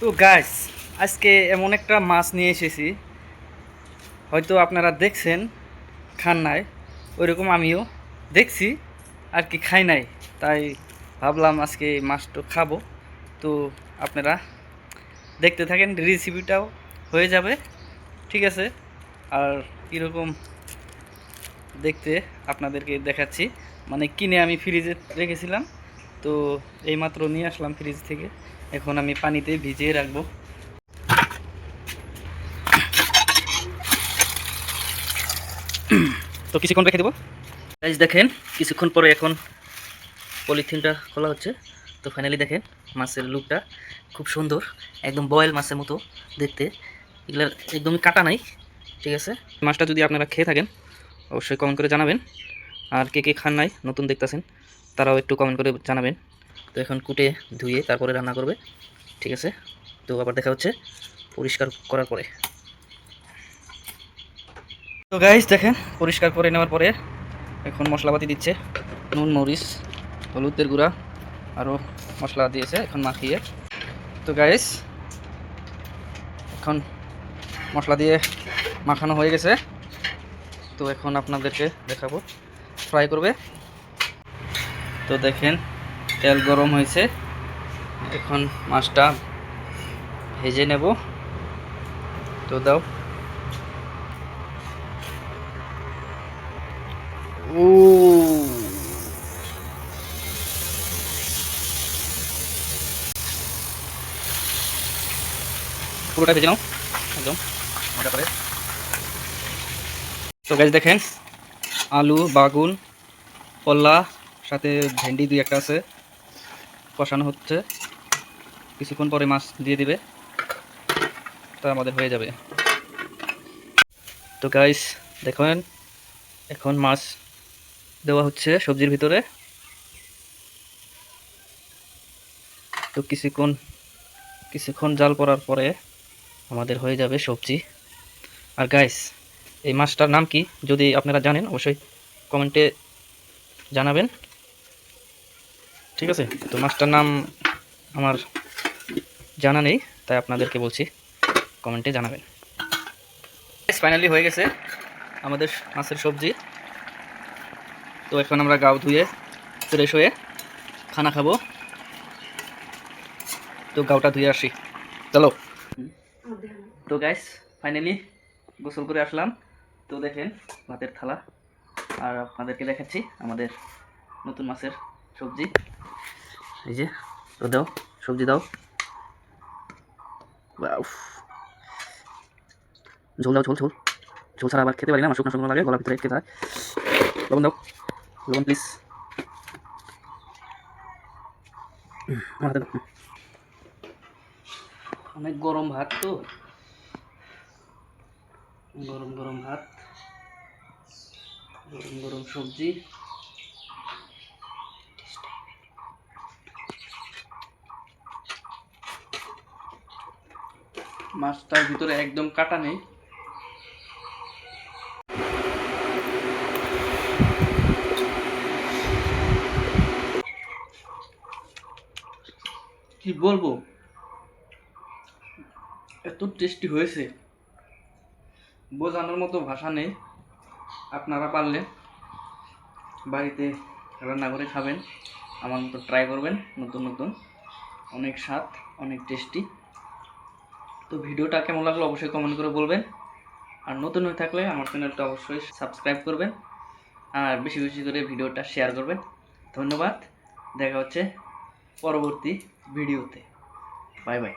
তো গাইস, আজকে এমন একটা মাছ নিয়ে এসেছি, হয়তো আপনারা দেখছেন, খান নাই, ওইরকম আমিও দেখছি আর কি, খাই নাই। তাই ভাবলাম আজকে এই মাছটা খাবো। তো আপনারা দেখতে থাকেন, রেসিপিটাও হয়ে যাবে, ঠিক আছে? আর কীরকম দেখতে আপনাদেরকে দেখাচ্ছি। মানে কিনে আমি ফ্রিজে রেখেছিলাম, তো এইমাত্র নিয়ে আসলাম ফ্রিজ থেকে। এখন আমি পানিতে ভিজিয়ে রাখবো। তো কিছুক্ষণ রেখে দেবো। গাইস দেখেন, কিছুক্ষণ পরে এখন পলিথিনটা খোলা হচ্ছে। তো ফাইনালি দেখেন মাছের লুকটা খুব সুন্দর, একদম বয়েল মাছের মতো দেখতে। এগুলো একদমই কাটা নাই, ঠিক আছে? মাছটা যদি আপনারা খেয়ে থাকেন অবশ্যই কমেন্ট করে জানাবেন। আর কে কে খান নাই, নতুন দেখতেছেন, তারাও একটু কমেন্ট করে জানাবেন। তো এখন কুটে ধুয়ে তারপরে রান্না করবে, ঠিক আছে? তো আবার দেখা হচ্ছে পরিষ্কার করার পরে। তো গাইস দেখেন, পরিষ্কার করে নেওয়ার পরে এখন মশলাপাতি দিচ্ছে, নুন, মরিচ, হলুদের গুঁড়া, আরও মশলা দিয়েছে এখন মাখিয়ে। তো গাইস এখন মশলা দিয়ে মাখানো হয়ে গেছে। তো এখন আপনাদেরকে দেখাবো, ফ্রাই করবে। তো দেখেন তেল গরম হয়েছে, এখন মাছটা ভেজে নেব। তো দাও। ও পুরোটা ভেজে নাও একদম মজা করে। তো গাইস দেখেন, আলু, বাগুন, কলা, সাথে ভেন্ডি দুই একটা আছে, কষানো হচ্ছে। কিছুক্ষণ পরে মাছ দিয়ে দিবে, তা আমাদের হয়ে যাবে। তো গাইস দেখেন, এখন মাছ দেওয়া হচ্ছে সবজির ভিতরে। তো কিছুক্ষণ জাল করার পরে আমাদের হয়ে যাবে সবজি। আর গাইস, এই মাছটার নাম কি যদি আপনারা জানেন অবশ্যই কমেন্টে জানাবেন, ঠিক আছে? তো মাছটার নাম আমার জানা নেই, তাই আপনাদেরকে বলছি, কমেন্টে জানাবেন। ফাইনালি হয়ে গেছে আমাদের মাছের সবজি। তো এখন আমরা গাও ধুয়ে ফ্রেশ হয়ে খানা খাবো। তো গাওটা ধুয়ে আসি, চলো। তো গাইস ফাইনালি গোসল করে আসলাম। তো দেখেন ভাতের থালা, আর আপনাদেরকে দেখাচ্ছি আমাদের নতুন মাছের সবজি। এই যে, তো দাও সবজি দাও, ঝোল দাও, ঝোল ঝোল ঝোল ছাড়া আবার খেতে পারি না, আমার শুকনো শুকনো লাগে, গলার ভিতরে খেতে হয়। লবণ দাও, লবণ প্লিজ। অনেক গরম ভাত, তো গরম গরম ভাত, গরম গরম সবজি। মাছটার ভিতরে একদম কাটা নেই। কি বলবো, এত টেস্টি হয়েছে, বোঝানোর মতো ভাষা নেই। আপনারা পারলে বাড়িতে রান্না করে খাবেন, আমার মতো ট্রাই করবেন, নতুন নতুন, অনেক স্বাদ, অনেক টেস্টি। তো ভিডিওটা কেমন লাগলো অবশ্যই কমেন্ট করে বলবেন। আর নতুন হয়ে থাকলে আমার চ্যানেলটা অবশ্যই সাবস্ক্রাইব করবেন, আর বেশি বেশি করে ভিডিওটা শেয়ার করবেন। ধন্যবাদ, দেখা হচ্ছে পরবর্তী ভিডিওতে। Bye bye.